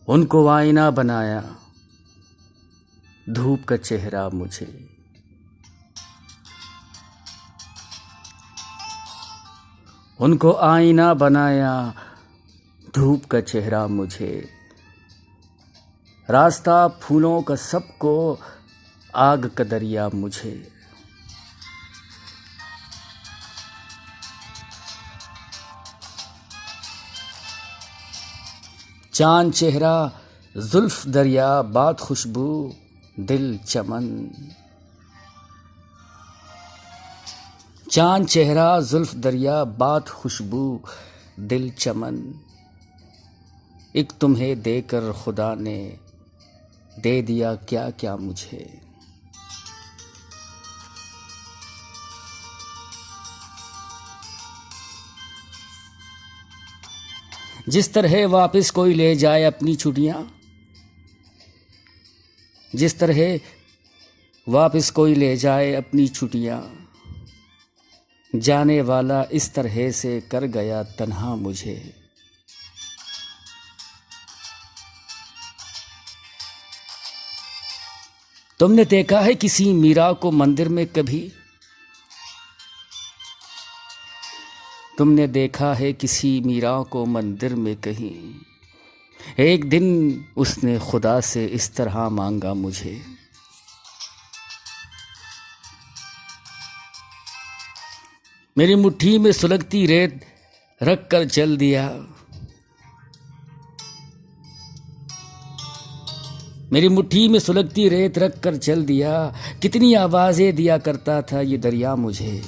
ان کو آئینہ بنایا دھوپ کا چہرہ مجھے، ان کو آئینہ بنایا دھوپ کا چہرہ مجھے، راستہ پھولوں کا سب کو آگ کا دریا مجھے، چاند چہرہ زلف دریا بات خوشبو دل چمن، چاند چہرہ زلف دریا بات خوشبو دل چمن، ایک تمہیں دے کر خدا نے دے دیا کیا کیا مجھے، جس طرح واپس کوئی لے جائے اپنی چھٹیاں، جس طرح واپس کوئی لے جائے اپنی چھٹیاں، جانے والا اس طرح سے کر گیا تنہا مجھے، تم نے دیکھا ہے کسی میرا کو مندر میں کبھی، تم نے دیکھا ہے کسی میرا کو مندر میں کہیں، ایک دن اس نے خدا سے اس طرح مانگا مجھے، میری مٹھی میں سلگتی ریت رکھ کر چل دیا، میری مٹھی میں سلگتی ریت رکھ کر چل دیا، کتنی آوازیں دیا کرتا تھا یہ دریا مجھے،